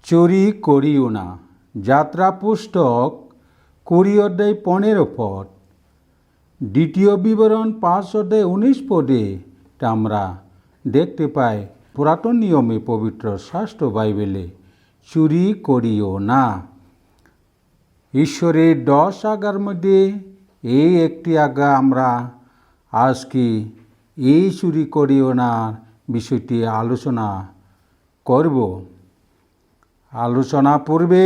চুরি করিও না। যাত্রা পুস্তক 20 অধ্যায় 15 পদ, দ্বিতীয় বিবরণ 5 অধ্যায় 19 পদে আমরা দেখতে পাই পুরাতন নিয়মে পবিত্র শাস্ত্র বাইবেলে চুরি করিও না। ঈশ্বরের 10 আজ্ঞার মধ্যে এই একটি আজ্ঞা আমরা আজকে এই চুরি করিও না বিষয়টি আলোচনা করব। আলোচনা পূর্বে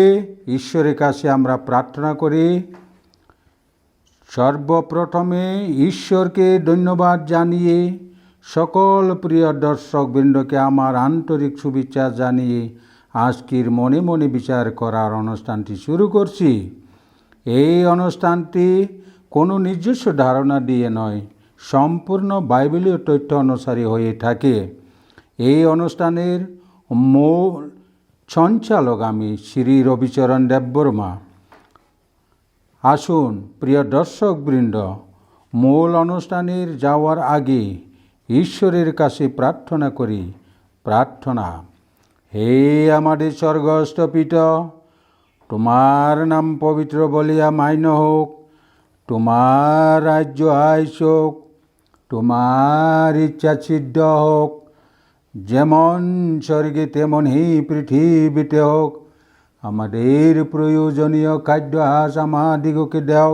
ঈশ্বরের কাছে আমরা প্রার্থনা করি। সর্বপ্রথমে ঈশ্বরকে ধন্যবাদ জানিয়ে সকল প্রিয় দর্শকবৃন্দকে আমার আন্তরিক শুভেচ্ছা জানিয়ে আজকের মনে মনে বিচার করার অনুষ্ঠানটি শুরু করছি। এই অনুষ্ঠানটি কোনো নিজস্ব ধারণা দিয়ে নয়, সম্পূর্ণ বাইবেলীয় তথ্য অনুসারে হয়ে থাকে। এই অনুষ্ঠানের মূল সঞ্চালক আমি শ্রী রবিচরণ দেববর্মা। আসুন প্রিয় দর্শকবৃন্দ, মূল অনুষ্ঠানের যাওয়ার আগে ঈশ্বরের কাছে প্রার্থনা করি। প্রার্থনা। হে আমাদের স্বর্গস্থ পিতা, তোমার নাম পবিত্র বলিয়া মান্য হোক, তোমার রাজ্য আইসুক, তোমার ইচ্ছা সিদ্ধ হোক, যেমন স্বর্গে তেমনই পৃথিবীতে হোক। আমাদের প্রয়োজনীয় খাদ্য আজ আমাদিগকে দাও,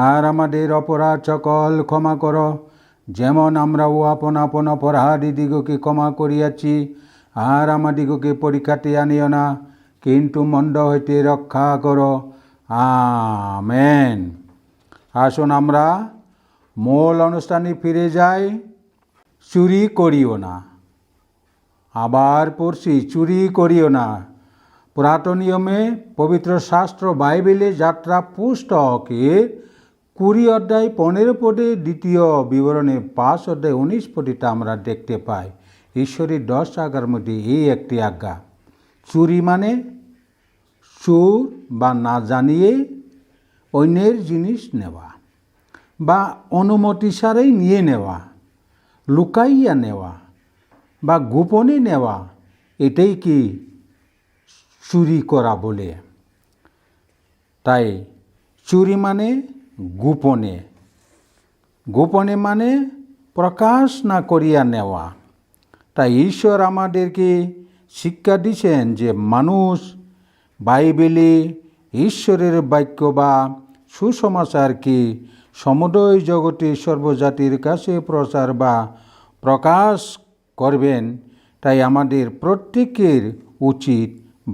আর আমাদের অপরাধ সকল ক্ষমা করো, যেমন আমরাও আপন আপন অপরাধীদিগকে ক্ষমা করিয়াছি। আর আমাদিগকে পরীক্ষাতে আনিও না, কিন্তু মন্দ হইতে রক্ষা করো। আমেন। আসুন আমরা মূল অনুষ্ঠানে ফিরে যাই। চুরি করিও না। আবার পড়ছি, চুরি করিও না। পুরাতন নিয়মে পবিত্র শাস্ত্র বাইবেলে যাত্রা পুস্তকে 20 অধ্যায় 15 পদে, দ্বিতীয় বিবরণে 5 অধ্যায় 19 পদেটা আমরা দেখতে পাই ঈশ্বরের 10 আজ্ঞার মধ্যে এই একটি আজ্ঞা। চুরি মানে চোর বা না জানিয়ে অন্যের জিনিস নেওয়া, বা অনুমতি ছাড়াই নিয়ে নেওয়া, লুকাইয়া নেওয়া বা গোপনে নেওয়া, এটাই কি চুরি করা বলে। তাই চুরি মানে গোপনে, গোপনে মানে প্রকাশ না করিয়া নেওয়া। তাই ঈশ্বর আমাদেরকে শিক্ষা দিচ্ছেন যে মানুষ বাইবেলে ঈশ্বরের বাক্য বা সুসমাচারকে সমুদয় জগতে সর্বজাতির কাছে প্রচার বা প্রকাশ করবেন। তাই আমাদের প্রত্যেকের উচিত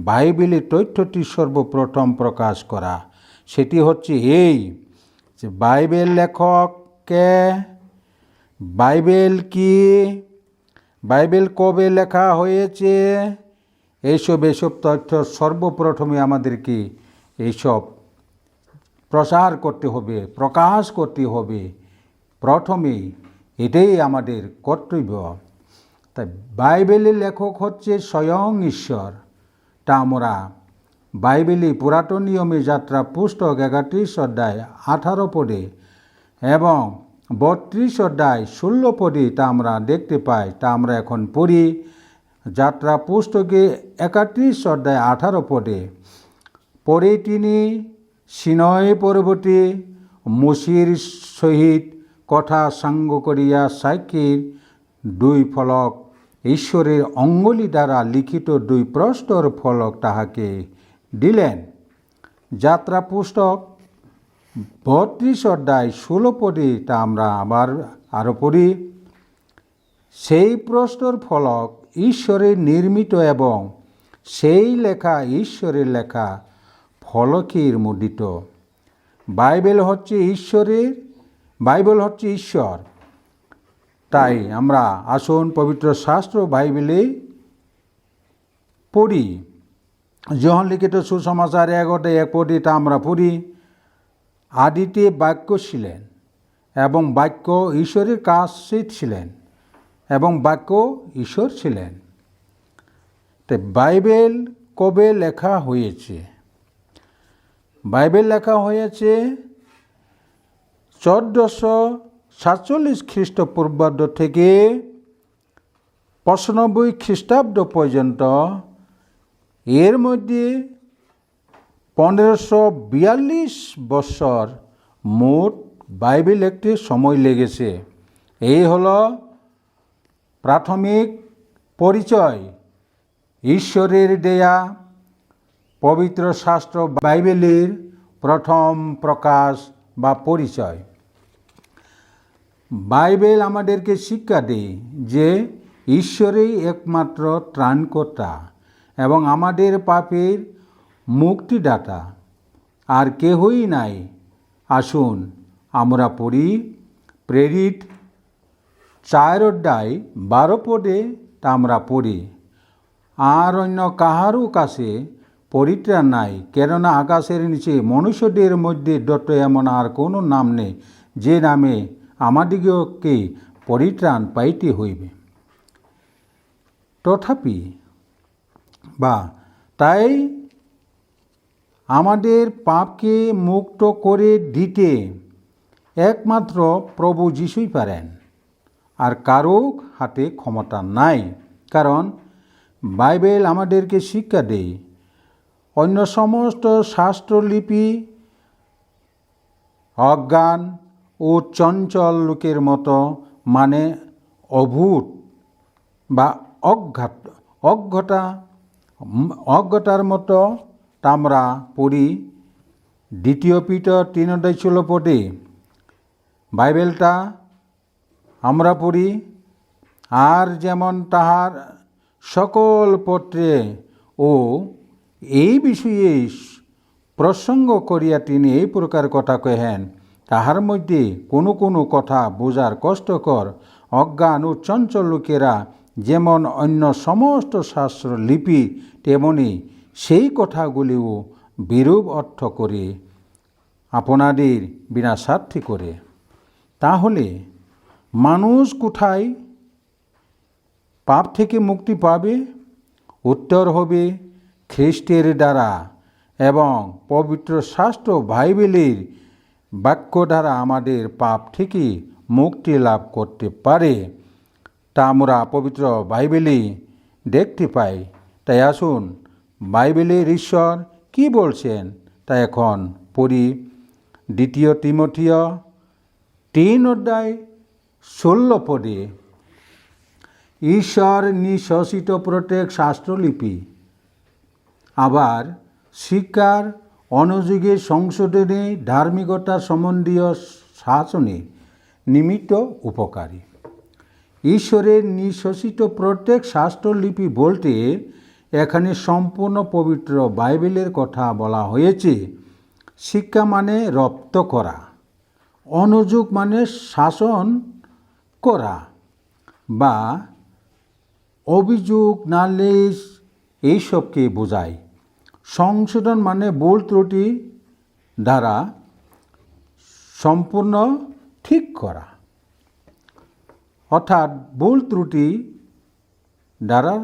বাইবেলের তথ্যটি সর্বপ্রথম প্রকাশ করা। সেটি হচ্ছে এই যে বাইবেল লেখক কে, বাইবেল কি, বাইবেল কবে লেখা হয়েছে, এইসব তথ্য সর্বপ্রথমে আমাদেরকে এইসব প্রচার করতে হবে, প্রকাশ করতে হবে। প্রথমেই এটাই আমাদের কর্তব্য। তাই বাইবেলের লেখক হচ্ছে স্বয়ং ঈশ্বর। তা আমরা বাইবেলে পুরাতন নিয়মে যাত্রা পুস্তক 31 অধ্যায় 18 পদে এবং 32 অধ্যায় 16 পদে তা আমরা দেখতে পাই। তা আমরা এখন পড়ি। যাত্রা পুস্তকে 31 অধ্যায় 18 পদে, পরে তিনি সিনয় পর্বতে মোশির সহিত কথা সাঙ্গ করিয়া সাক্ষীর 2 ফলক, ঈশ্বরের অঙ্গুলি দ্বারা লিখিত 2 প্রস্তর ফলক তাহাকে দিলেন। যাত্রা পুস্তক 32 অধ্যায় 16 পদে তা আমরা আবার আরও পড়ি। সেই প্রস্তর ফলক ঈশ্বরের নির্মিত এবং সেই লেখা ঈশ্বরের লেখা ফলকের মুদ্রিত। বাইবেল হচ্ছে ঈশ্বর। তাই আমরা আসুন পবিত্র শাস্ত্র বাইবেলে পড়ি। যোহন লিখিত সুসমাচার 1 অধ্যায় 1 পদে তা আমরা পড়ি। আদিতে বাক্য ছিলেন, এবং বাক্য ঈশ্বরের কাছে ছিলেন, এবং বাক্য ঈশ্বর ছিলেন। তাই বাইবেল কবে লেখা হয়েছে? বাইবেল লেখা হয়েছে 1447 খ্রিস্টপূর্বাব্দ থেকে 95 খ্রিস্টাব্দ পর্যন্ত এর মধ্যে 1542 বছর মোট বাইবেল লিখতে সময় লেগেছে। এই হলো প্রাথমিক পরিচয়, ঈশ্বরের দেয়া পবিত্র শাস্ত্র বাইবেলের প্রথম প্রকাশ বা পরিচয়। বাইবেল আমাদেরকে শিক্ষা দেয় যে ঈশ্বরই একমাত্র ত্রাণকর্তা এবং আমাদের পাপের মুক্তিদাতা, আর কেহই নাই। আসুন আমরা পড়ি প্রেরিত 4:12 তা আমরা পড়ি, আর অন্য কাহারও কাছে পরিত্রাণ নাই, কেননা আকাশের নিচে মনুষ্যদের মধ্যে দত্ত এমন আর কোনো নাম নেই যে নামে আমাদিগকে পরিত্রাণ পাইতে হইবে। তথাপি তাই আমাদের পাপকে মুক্ত করে দিতে একমাত্র প্রভু যিশুই পারেন, আর কারো হাতে ক্ষমতা নাই। কারণ বাইবেল আমাদেরকে শিক্ষা দেয় অন্য সমস্ত শাস্ত্রলিপি অজ্ঞান ও চঞ্চল লোকের মতো, মানে অভূত বা অজ্ঞতার মতো তা আমরা পড়ি। 2 পিটার 3:16 বাইবেলটা আমরা পড়ি, আর যেমন তাহার সকল পত্রে ও এই বিষয়ে প্রসঙ্গ করিয়া তিনি এই প্রকার কথা কহেন, তাহার মধ্যে কোনো কোনো কথা বোঝার কষ্টকর, অজ্ঞান ও চঞ্চল লোকেরা যেমন অন্য সমস্ত শাস্ত্র লিপি তেমনি সেই কথাগুলিও বিরূপ অর্থ করে আপনাদের বিনাশার্থী করে। তাহলে মানুষ কোথায় পাপ থেকে মুক্তি পাবে? উত্তর হবে খ্রিস্টের দ্বারা এবং পবিত্র শাস্ত্র বাইবেলের বাক্য দ্বারা আমাদের পাপ থেকে মুক্তি লাভ করতে পারে। তা আমরা পবিত্র বাইবেলে দেখতে পাই। তাই আসুন বাইবেলের ঈশ্বর কি বলছেন তা এখন পড়ি। 2 তিমথিয় 3:16 ঈশ্বর নিঃশাসিত প্রত্যেক শাস্ত্রলিপি আবার শিক্ষার, অনুযোগের সংশোধনে, ধার্মিকতা সম্বন্ধীয় শাসনে নিমিত্ত উপকারী। ঈশ্বরের নিঃশাসিত প্রত্যেক শাস্ত্রলিপি বলতে এখানে সম্পূর্ণ পবিত্র বাইবেলের কথা বলা হয়েছে। শিক্ষা মানে রপ্ত করা, অনুযোগ মানে শাসন করা বা অভিযোগ, নালিশ এইসবকে বোঝায়। সংশোধন মানে ভুল ত্রুটি দ্বারা সম্পূর্ণ ঠিক করা, অর্থাৎ ভুল ত্রুটি দ্বারা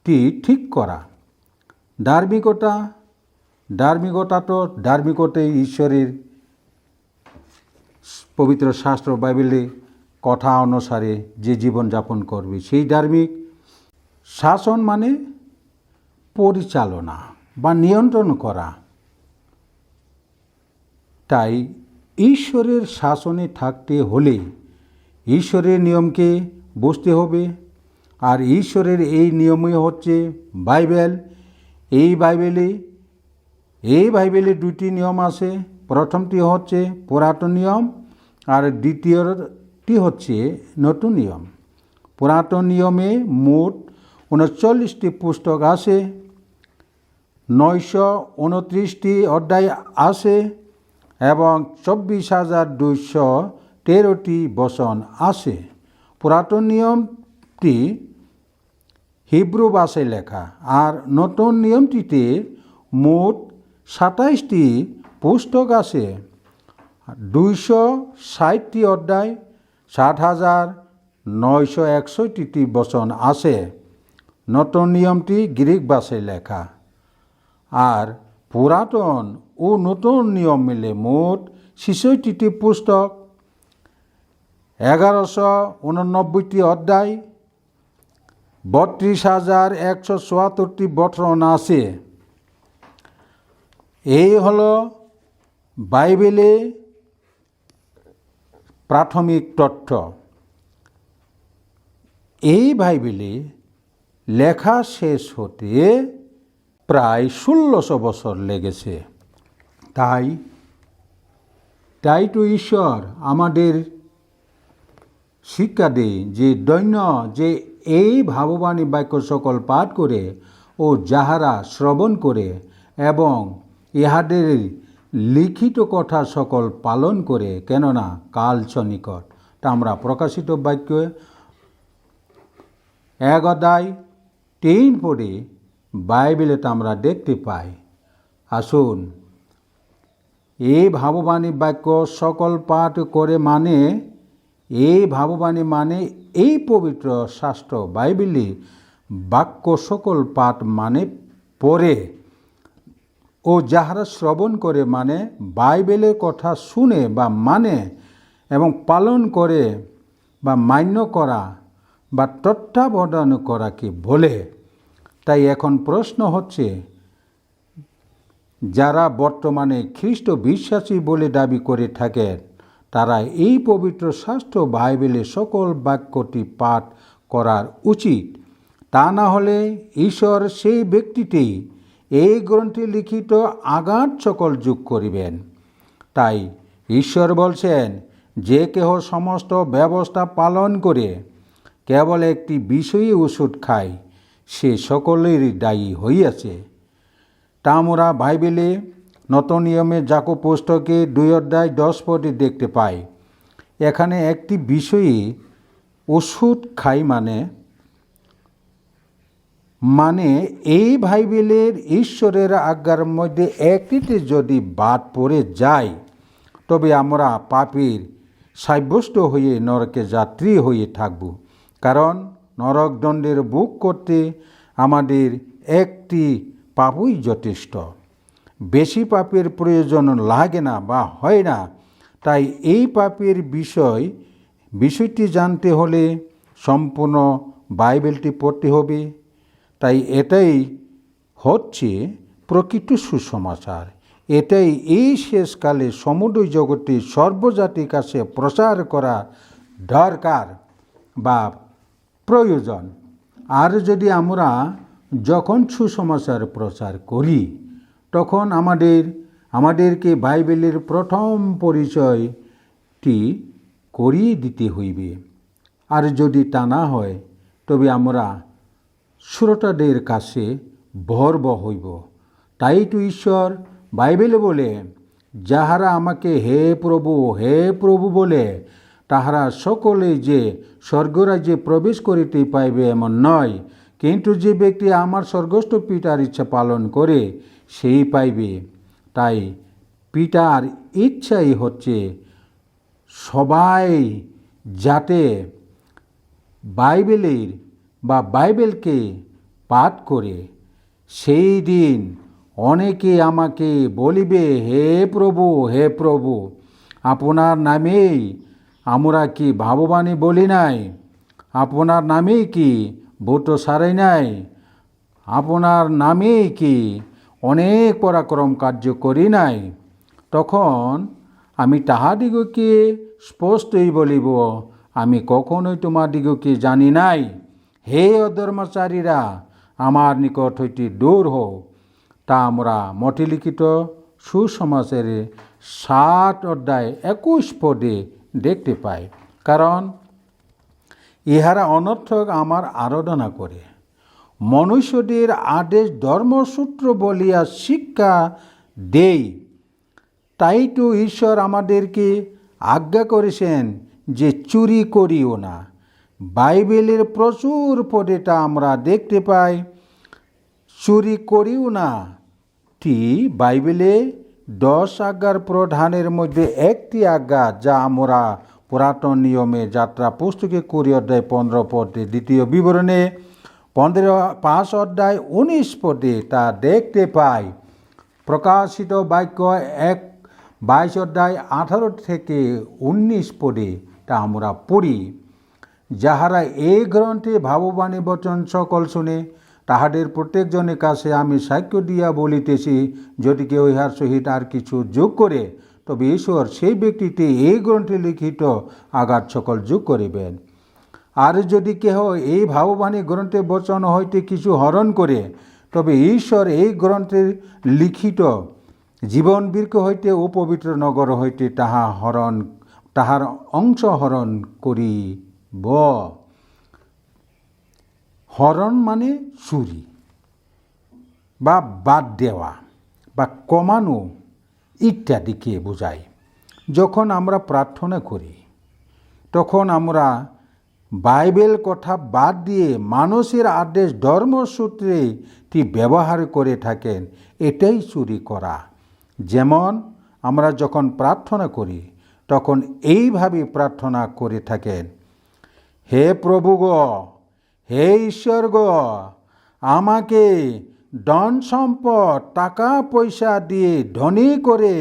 ঠিক করা। ধার্মিকতাই ঈশ্বরের পবিত্র শাস্ত্র বাইবেলে কথা অনুসারে যে জীবনযাপন করবে সেই ধার্মিক। শাসন মানে পরিচালনা বা নিয়ন্ত্রণ করা। তাই ঈশ্বরের শাসনে থাকতে হলে ঈশ্বরের নিয়মকে বুঝতে হবে, আর ঈশ্বরের এই নিয়মই হচ্ছে বাইবেল। এই বাইবেলে 2টি নিয়ম আছে। প্রথমটি হচ্ছে পুরাতন নিয়ম আর দ্বিতীয়টি হচ্ছে নতুন নিয়ম। পুরাতন নিয়মে মোট 39টি পুস্তক আছে, 929টি অধ্যায় আছে এবং 24,213টি বচন আছে। পুরাতন নিয়মটি হিব্রু ভাষায় লেখা, আর নতুন নিয়মটিতে মোট 27টি পুস্তক আছে, 260টি অধ্যায়, 7,961টি বচন আছে। নতুন নিয়মটি গ্রিক ভাষায় লেখা, আর পুরাতন ও নতুন নিয়ম মিলে মোট 66টি পুস্তক, 1189টি অধ্যায়, 32,174টি বচন আছে। এই হলো বাইবেলে প্রাথমিক তথ্য। এই বাইবেলে লেখা শেষ হতে প্রায় 1600 বছর লেগেছে। তাই তো ঈশ্বর আমাদের শিক্ষা দেয় যে দৈন্য যে এই ভাববাণী বাক্য সকল পাঠ করে ও যাহারা শ্রবণ করে এবং ইহাদের লিখিত কথা সকল পালন করে, কেননা কাল সন্নিকট। তা আমরা প্রকাশিত বাক্য 1:3 পড়ে বাইবেলেতে আমরা দেখতে পাই। আসুন, এই ভাববাণী বাক্য সকল পাঠ করে মানে এই ভাববাণী মানে এই পবিত্র শাস্ত্র বাইবেলে বাক্য সকল পাঠ মানে পড়ে ও যাহারা শ্রবণ করে মানে বাইবেলের কথা শুনে বা মানে এবং পালন করে বা মান্য করা বা তত্ত্বাবধান করাকে বলে। তাই এখন প্রশ্ন হচ্ছে, যারা বর্তমানে খ্রিস্ট বিশ্বাসী বলে দাবি করে থাকেন তারা এই পবিত্র শাস্ত্র বাইবেলের সকল বাক্যটি পাঠ করার উচিত। তা না হলে ঈশ্বর সেই ব্যক্তিটি এই গ্রন্থে লিখিত আঘাত সকল যোগ করিবেন। তাই ঈশ্বর বলছেন, যে কেহ সমস্ত ব্যবস্থা পালন করে কেবল একটি বিষয়ী ওষুধ খায় সে সকলেরই দায়ী হইয়াছে। তা আমরা বাইবেলে নতুন নিয়মে যাকব পুস্তকে 2:10 দেখতে পাই। এখানে একটি বিষয়ী ওষুধ খাই মানে এই বাইবেলের ঈশ্বরের আজ্ঞার মধ্যে একটিতে যদি বাদ পড়ে যায় তবে আমরা পাপীর সাব্যস্ত হয়ে নরকে যাত্রী হয়ে থাকব। কারণ নরকদণ্ডের ভোগ করতে আমাদের একটি পাপই যথেষ্ট, বেশি পাপের প্রয়োজন লাগে না বা হয় না। তাই এই পাপের বিষয়টি জানতে হলে সম্পূর্ণ বাইবেলটি পড়তে হবে। তাই এটাই হচ্ছে প্রকৃত সুসমাচার। এটাই এই শেষকালে সমুদ্র জগতে সর্বজাতির কাছে প্রচার করা দরকার বা প্রয়োজন। আর যদি আমরা যখন সুসমাচার প্রচার করি তখন আমাদেরকে বাইবেলের প্রথম পরিচয়টি করিয়ে দিতে হইবে। আর যদি তা না হয় তবে আমরা শ্রোতাদের কাছে ভরব হইব। তাই তো ঈশ্বর বাইবেলে বলে, যাহারা আমাকে হে প্রভু বলে তাহারা সকলে যে স্বর্গরাজ্যে প্রবেশ করিতে পাইবে এমন নয়, কিন্তু যে ব্যক্তি আমার স্বর্গস্থ পিতার ইচ্ছা পালন করে সেই পাইবে। তাই পিতার ইচ্ছাই হচ্ছে সবাই যাতে বাইবেলকে পাঠ করে। সেই দিন অনেকে আমাকে বলিবে, হে প্রভু আপনার নামেই আমরা কি ভাববাণী বলি নাই? আপনার নামেই কি ভূত সারাই নাই? আপনার নামেই কি অনেক পরাক্রম কার্য করি নাই? তখন আমি তাহাদিগকে স্পষ্টই বলিব, আমি কখনোই তোমাদিগকে জানি নাই। হে অধর্মচারীরা, আমার নিকট হইতে দূর হও। তা আমরা মঠে লিখিত সুসমাচারের 7:21 দেখতে পাই। কারণ ইহারা অনর্থক আমার আরাধনা করে, মনুষ্যদের আদেশ ধর্মসূত্র বলিয়া শিক্ষা দেই। তাই তো ঈশ্বর আমাদেরকে আজ্ঞা করেছেন যে চুরি করিও না। বাইবেলের প্রচুর পদে তা আমরা দেখতে পাই। চুরি করিও না টি বাইবেলে 10 আজ্ঞার প্রধানের মধ্যে একটি আজ্ঞা, যা আমরা পুরাতন নিয়মে যাত্রা পুস্তকে 20:15 দ্বিতীয় বিবরণে 5:19 তা দেখতে পাই। প্রকাশিত বাক্য 22:18-19 তা আমরা পড়ি যাহারা এই গ্রন্থে ভাববাণী বচন সকল শুনে তাহাদের প্রত্যেকজনের কাছে আমি সাক্ষ্য দিয়া বলিতেছি, যদি কেউ ইহার সহিত আর কিছু যোগ করে তবে ঈশ্বর সেই ব্যক্তিতে এই গ্রন্থে লিখিত আঘাত সকল যোগ করিবেন। আর যদি কেহ এই ভাববাণী গ্রন্থের বচন হইতে কিছু হরণ করে তবে ঈশ্বর এই গ্রন্থের লিখিত জীবন বৃক্ষ হইতে ও পবিত্র নগর হইতে তাহার অংশ হরণ করিব। হরণ মানে চুরি বা বাদ দেওয়া বা কমানো ইত্যাদিকে বোঝায়। যখন আমরা প্রার্থনা করি তখন আমরা বাইবেল কথা বাদ দিয়ে মানুষের আদেশ ধর্মসূত্রে ব্যবহার করে থাকেন, এটাই চুরি করা। যেমন আমরা যখন প্রার্থনা করি তখন এইভাবে প্রার্থনা করে থাকেন, হে প্রভু গো, হে ঈশ্বর গো, আমাকে ধন সম্পদ টাকা পয়সা দিয়ে ধনী করে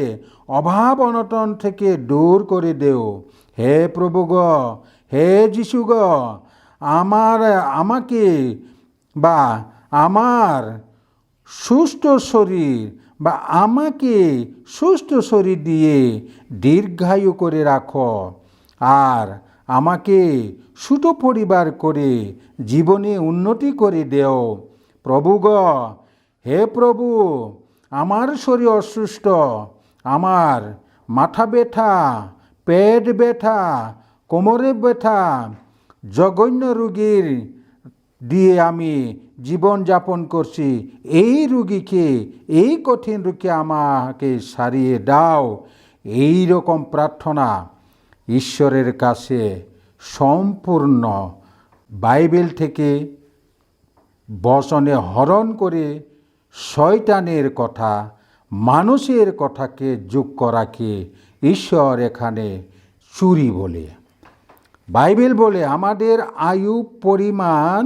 অভাব অনটন থেকে দূর করে দেও। হে প্রভু গো, হে যিশু গো, আমাকে বা আমার সুস্থ শরীর বা আমাকে সুস্থ শরীর দিয়ে দীর্ঘায়ু করে রাখো, আর আমাকে সুস্থ পরিবার করে জীবনে উন্নতি করে দেও। প্রভু গো, হে প্রভু, আমার শরীর অসুস্থ, আমার মাথা ব্যথা, পেট ব্যথা, কোমরে ব্যথা, জঘন্য রোগীর দিয়ে আমি জীবন যাপন করছি, এই রোগীকে, এই কঠিন রোগকে আমাকে সারিয়ে দাও। এই রকম প্রার্থনা ঈশ্বরের কাছে সম্পূর্ণ বাইবেল থেকে বচনে হরণ করে শয়তানের কথা, মানুষের কথাকে যোগ করাকে ঈশ্বর এখানে চুরি বলে। বাইবেল বলে আমাদের আয়ু পরিমাণ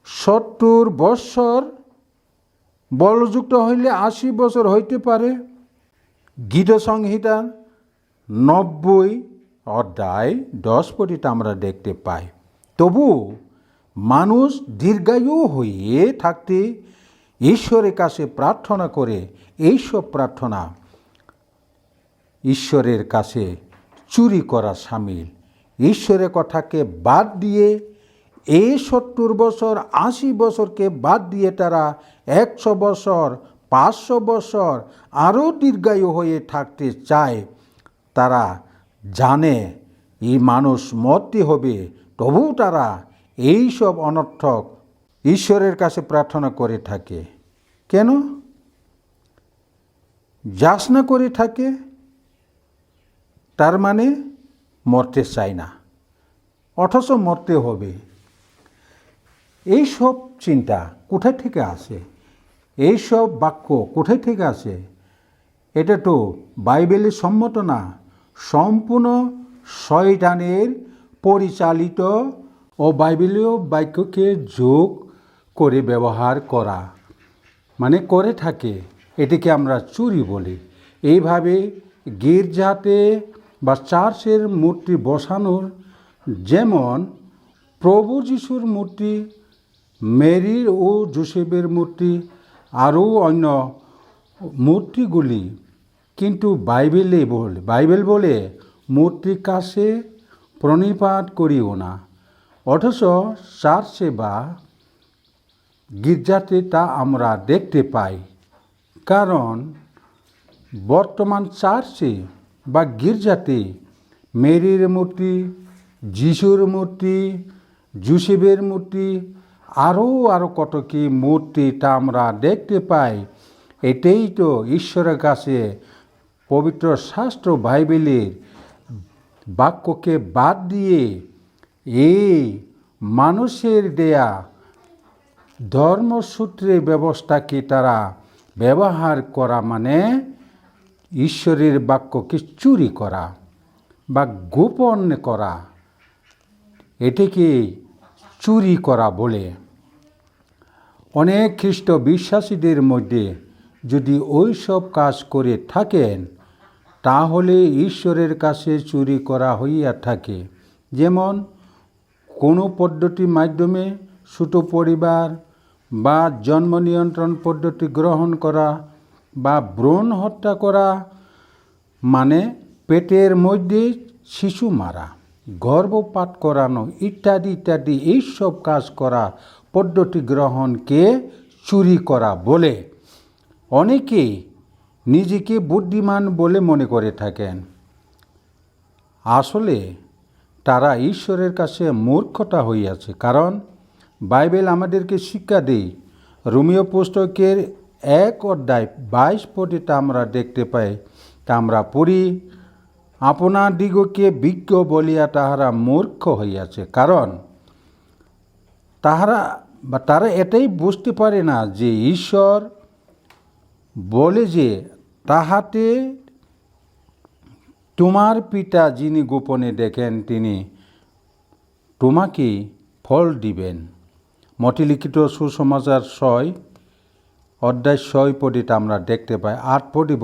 70 বৎসর, বলযুক্ত হইলে 80 বছর হইতে পারে। গীত সংহিতা 90 অধ্যায় 10 পদে আমরা দেখতে পাই। তবু মানুষ দীর্ঘায়ু হয়ে থাকতে ঈশ্বরের কাছে প্রার্থনা করে, এইসব প্রার্থনা ঈশ্বরের কাছে চুরি করা সামিল। ঈশ্বরের কথাকে বাদ দিয়ে এই 70 বছর 80 বছরকে বাদ দিয়ে তারা 100 বছর 500 বছর আরও দীর্ঘায়ু হয়ে থাকতে চায়। তারা জানে এই মানুষ মরতে হবে, তবুও তারা এইসব অনর্থক ঈশ্বরের কাছে প্রার্থনা করে থাকে। কেন? যাচনা করে থাকে, তার মানে মরতে চায় না, অথচ মরতে হবে। এইসব চিন্তা কোথায় থেকে আসে? এইসব বাক্য কোথায় থেকে আসে? এটা তো বাইবেলের সম্মত না, সম্পূর্ণ শয়তানের পরিচালিত ও বাইবেলীয় বাক্যকে যোগ করে ব্যবহার করা, মানে করে থাকে। এটিকে আমরা চুরি বলি। এইভাবে গির্জাতে বা চার্চের মূর্তি বসানোর, যেমন প্রভু যিশুর মূর্তি, মেরির ও যোসেফের মূর্তি, আরও অন্য মূর্তিগুলি, কিন্তু বাইবেল বলে মূর্তির কাছে প্রণিপাত করিও না। অথচ চার্চে বা গির্জাতে তা আমরা দেখতে পাই। কারণ বর্তমান চার্চে বা গির্জাতে মেরির মূর্তি, যিশুর মূর্তি, যোসেফের মূর্তি, আরও কত কি মূর্তি তা আমরা দেখতে পাই। এটাই তো ঈশ্বরের কাছে পবিত্র শাস্ত্র বাইবেলের বাক্যকে বাদ দিয়ে এই মানুষের দেয়া ধর্মসূত্রের ব্যবস্থাকে তারা ব্যবহার করা, মানে ঈশ্বরের বাক্যকে চুরি করা বা গোপন করা, এটিকে চুরি করা বলে। অনেক খ্রিস্ট বিশ্বাসীদের মধ্যে যদি ওই সব কাজ করে থাকেন, তাহলে ঈশ্বরের কাছে চুরি করা হইয়া থাকে। যেমন কোনো পদ্ধতির মাধ্যমে ছোট পরিবার বা জন্ম নিয়ন্ত্রণ পদ্ধতি গ্রহণ করা বা ভ্রূণ হত্যা করা মানে পেটের মধ্যে শিশু মারা, গর্ভপাত করানো ইত্যাদি ইত্যাদি এইসব কাজ করা পদ্ধতি গ্রহণকে চুরি করা বলে অনেকেই নিজেকে বুদ্ধিমান বলে মনে করে থাকেন। আসলে তারা ঈশ্বরের কাছে মূর্খতা হইয়াছে। কারণ বাইবেল আমাদেরকে শিক্ষা দেয়, রোমীয় পুস্তকের 1:22 আমরা দেখতে পাই, তা আমরা পড়ি, আপনাদিগকে বিজ্ঞ বলিয়া তাহারা মূর্খ হইয়াছে। কারণ তারা এটাই বুঝতে পারে না যে ঈশ্বর বলে যে তাহাতে তোমার পিতা যিনি গোপনে দেখেন তিনি তোমাকে ফল দিবেন। মতিলিখিত সুসমাচার 6:6 আমরা দেখতে পাই। 8 পড়ি,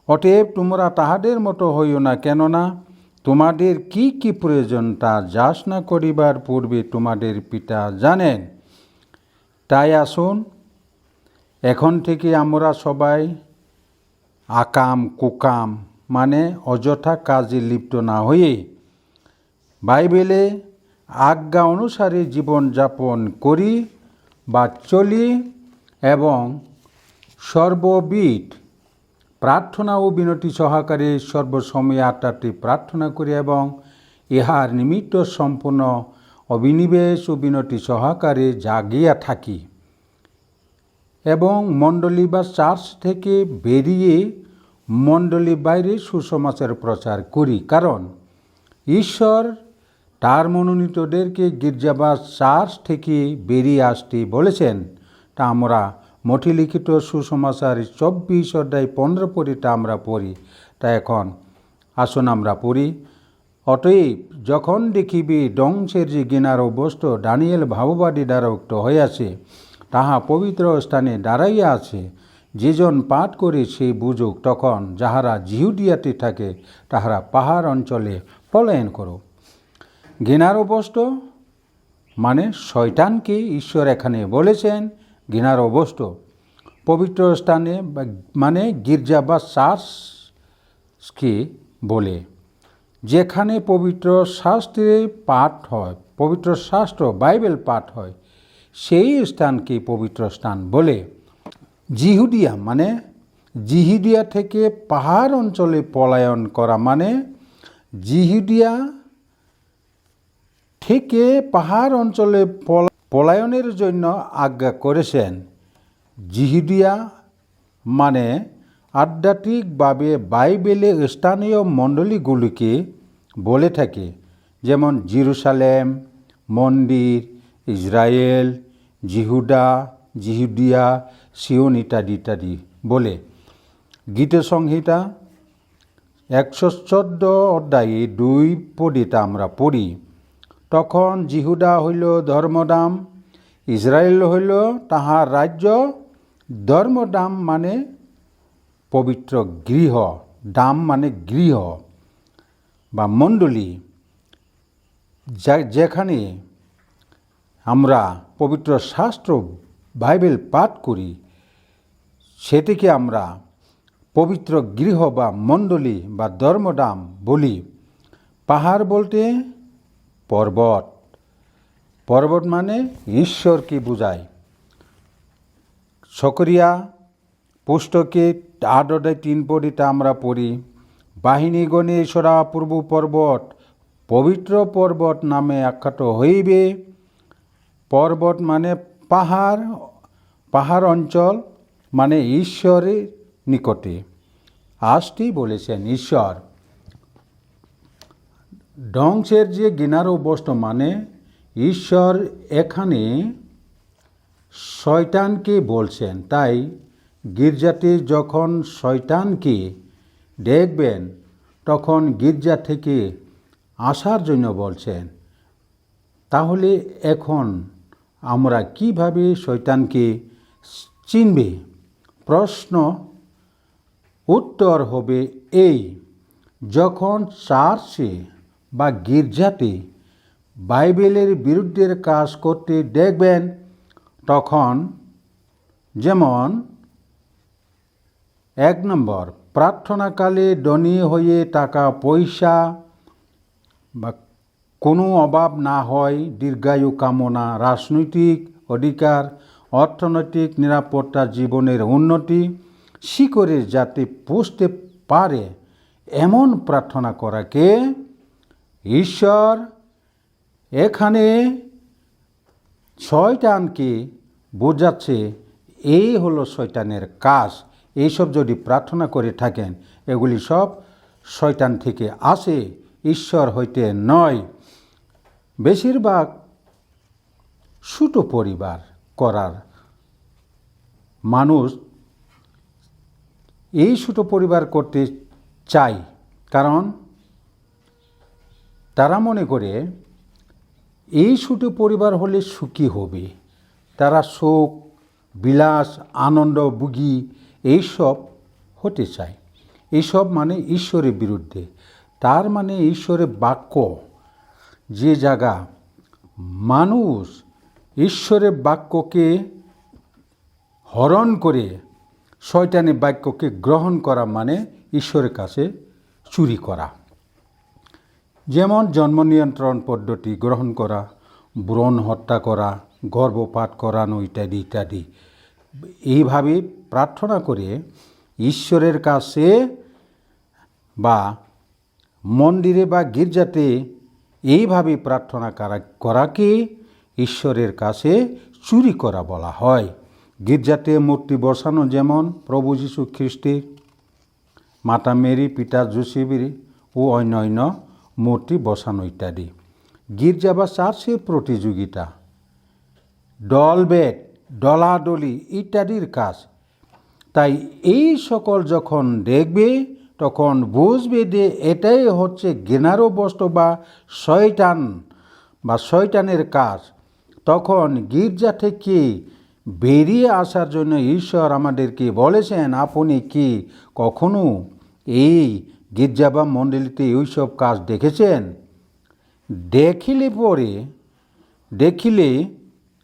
অতএব তোমরা তাহাদের মতো হইও না, কেননা তোমাদের কি কি প্রয়োজন তা যাচনা করিবার পূর্বে তোমাদের পিতা জানেন। তাই আসুন এখন থেকে আমরা সবাই আকাম কুকাম মানে অযথা কাজে লিপ্ত না হয়ে বাইবেলে আজ্ঞা অনুসারে জীবনযাপন করি বা চলি এবং সর্ববিধ প্রার্থনা ও বিনতি সহকারে সর্বসময়ে আত্মাটি প্রার্থনা করি এবং ইহার নিমিত্ত সম্পূর্ণ অবিনিবেশ ও বিনতি সহকারে জাগিয়া থাকি এবং মণ্ডলী বা চার্চ থেকে বেরিয়ে মণ্ডলী বাইরে সুসমাচার প্রচার করি। কারণ ঈশ্বর তার মনোনীতদেরকে গির্জা বা চার্চ থেকে বেরিয়ে আসতে বলেছেন। তা আমরা মতিলিখিত সুসমাচার 24:15 আমরা পড়ি। তা এখন আসুন আমরা পড়ি। অতএব যখন দেখিবি ধ্বংসের যে ঘৃণার বস্তু দানিয়েল ভাববাদী দ্বারা উক্ত হইয়াছে তাহা পবিত্র স্থানে দাঁড়াইয়া আছে, যেজন পাঠ করে সেই বুঝুক। তখন যাহারা জিহুদিয়াতে থাকে তাহারা পাহাড় অঞ্চলে পলায়ন করো। ঘৃণার বস্তু মানে শয়তানকে ঈশ্বর এখানে বলেছেন ঘৃণার বস্তু। পবিত্র স্থানে মানে গির্জা বা চার্চকে বলে, যেখানে পবিত্র শাস্ত্রে পাঠ হয়, পবিত্র শাস্ত্র বাইবেল পাঠ হয়, সেই স্থানকে পবিত্র স্থান বলে। জিহুদিয়া থেকে পাহাড় অঞ্চলে পলায়ন করা মানে জিহুদিয়া থেকে পাহাড় অঞ্চলে পলায়নের জন্য আজ্ঞা করেছেন। জিহুদিয়া মানে আধ্যাত্মিকভাবে বাইবেলে স্থানীয় মণ্ডলীগুলিকে বলে থাকে, যেমন জেরুসালেম, মন্দির, ইসরায়েল, জিহুদিয়া, সিওন ইত্যাদি ইত্যাদি বলে। গীত সংহিতা 114:2 আমরা পড়ি, তখন জিহুদা হইল ধর্মধাম, ইসরায়েল হইল তাহার রাজ্য। ধর্মধাম মানে পবিত্র গৃহ, দাম মানে গৃহ বা মণ্ডলী, যেখানে আমরা পবিত্র শাস্ত্র বাইবেল পাঠ করি, সেটিকে আমরা পবিত্র গৃহ বা মণ্ডলী বা ধর্মধাম বলি। পাহাড় বলতে পর্বত মানে ঈশ্বরকে বোঝায়। সকরিয়া পুস্তকে 8:3 আমরা পড়ি, বাহিনীগণে ঈশ্বরা পূর্ব পর্বত পবিত্র পর্বত নামে আখ্যাত হইবে। পর্বত মানে পাহাড় অঞ্চল মানে ঈশ্বরের নিকটে আসতে বলেছেন ঈশ্বর। ধ্বংসের যে ঘৃণার বস্তু মানে ঈশ্বর এখানে শয়তানকে বলছেন। তাই গির্জাতে যখন শয়তানকে দেখবেন তখন গির্জা থেকে আসার জন্য বলছেন। তাহলে এখন আমরা কিভাবে শয়তানকে চিনবে? প্রশ্ন উত্তর হবে এই যখন চার্চে বা গির্জাতে বাইবেলের বিরুদ্ধে কাজ করতে দেখবেন, তখন যেমন 1 নম্বর, প্রার্থনাকালে ধনী হয়ে টাকা পয়সা বা কোনো অভাব না হয়, দীর্ঘায়ু কামনা, রাজনৈতিক অধিকার, অর্থনৈতিক নিরাপত্তা, জীবনের উন্নতি শিখরে যাতে পৌঁছতে পারে, এমন প্রার্থনা করাকে ঈশ্বর এখানে শয়তানকে বোঝাচ্ছে। এই হলো শয়তানের কাজ। এইসব যদি প্রার্থনা করে থাকেন, এগুলি সব শয়তান থেকে আসে, ঈশ্বর হইতে নয়। বেশিরভাগ ছোট পরিবার করার মানুষ এই ছোট পরিবার করতে চায়, কারণ তারা মনে করে এই ছোট পরিবার হলে সুখী হবে। তারা সুখ, বিলাস, আনন্দ ভোগী এইসব হতে চায়। এইসব মানে ঈশ্বরের বিরুদ্ধে। তার মানে ঈশ্বরের বাক্য যে জায়গা মানুষ ঈশ্বরের বাক্যকে হরণ করে শয়তানের বাক্যকে গ্রহণ করা মানে ঈশ্বরের কাছে চুরি করা। যেমন জন্ম নিয়ন্ত্রণ পদ্ধতি গ্রহণ করা, ভ্রূণ হত্যা করা, গর্ভপাত করানো ইত্যাদি ইত্যাদি। এইভাবে প্রার্থনা করে ঈশ্বরের কাছে বা মন্দিরে বা গির্জাতে এইভাবে প্রার্থনা করাকে ঈশ্বরের কাছে চুরি করা বলা হয়। গির্জাতে মূর্তি বসানো, যেমন প্রভু যীশু খ্রিস্টের, মাতা মেরি, পিতা যোসেফের ও অন্যান্য মূর্তি বসানো ইত্যাদি। গির্জা বা চার্চের প্রতিযোগিতা, দল বেট, দলাদলি ইত্যাদির কাজ। তাই এই সকল যখন দেখবে, তখন বুঝবে যে এটাই হচ্ছে ঘৃণার বস্তু বা শয়তান বা শয়তানের কাজ। তখন গির্জা থেকে বেরিয়ে আসার জন্য ঈশ্বর আমাদেরকে বলেছেন, আপনি কি কখনো এই গির্জা বা মণ্ডলীতে এইসব কাজ দেখেছেন? দেখিলে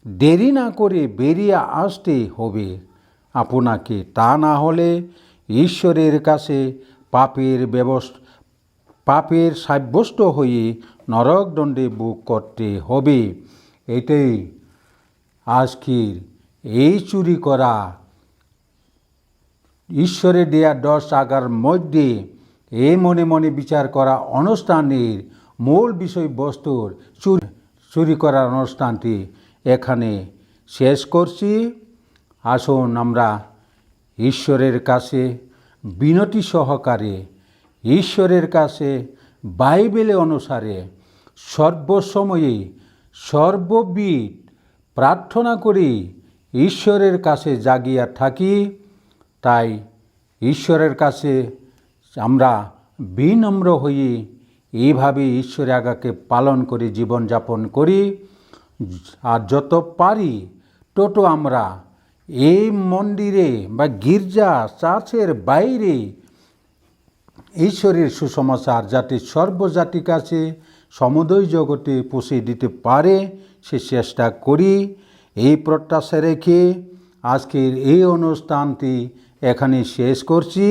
দেরি না করে বেরিয়ে আসতে হবে আপনাকে। তা না হলে ঈশ্বরের কাছে পাপের সাব্যস্ত হয়ে নরকদণ্ডে ভোগ করতে হবে। এটাই আজকের এই চুরি করা ঈশ্বরের দেয়া 10 আজ্ঞার মধ্যে এই মনে মনে বিচার করা অনুষ্ঠানের মূল বিষয়বস্তুর চুরি করার অনুষ্ঠানটি এখানে শেষ করছি। আসুন আমরা ঈশ্বরের কাছে বিনতি সহকারে, ঈশ্বরের কাছে বাইবেলে অনুসারে সর্বসময়ে সর্ববিধ প্রার্থনা করি ঈশ্বরের কাছে জাগিয়া থাকি। তাই ঈশ্বরের কাছে আমরা বিনম্র হয়ে এইভাবে ঈশ্বরের আজ্ঞাকে পালন করে জীবনযাপন করি। আর যত পারি তত আমরা এই মন্দিরে বা গির্জা চার্চের বাইরে ঈশ্বরের সুসমাচার যাতে সর্বজাতির কাছে সমুদয় জগতে পৌঁছে দিতে পারে সে চেষ্টা করি। এই প্রত্যাশা রেখে আজকের এই অনুষ্ঠানটি এখানে শেষ করছি।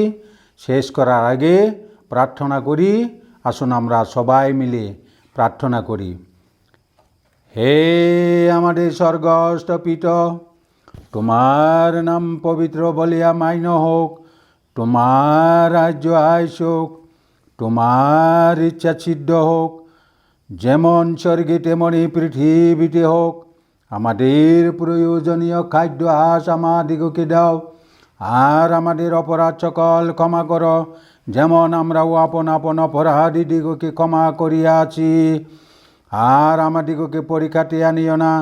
শেষ করার আগে প্রার্থনা করি। আসুন আমরা সবাই মিলে প্রার্থনা করি। হে আমাদের স্বর্গস্থ পিতা, তোমার নাম পবিত্র বলিয়া মান্য হোক, তোমার রাজ্য আইসুক, তোমার ইচ্ছা সিদ্ধ হোক, যেমন স্বর্গে তেমনি পৃথিবীতে হোক। আমাদের প্রয়োজনীয় খাদ্য আজ আমাদিগকে দাও, আর আমাদের অপরাধ সকল ক্ষমা করো, যেমন আমরাও আপন আপন অপরাধীদিগকে ক্ষমা করিয়াছি। আর আমাদিগকে পরীক্ষাতে আনিও না,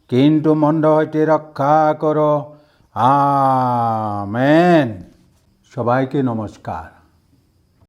কিন্তু মন্দ হইতে রক্ষা করো। আমেন। সবাইকে নমস্কার।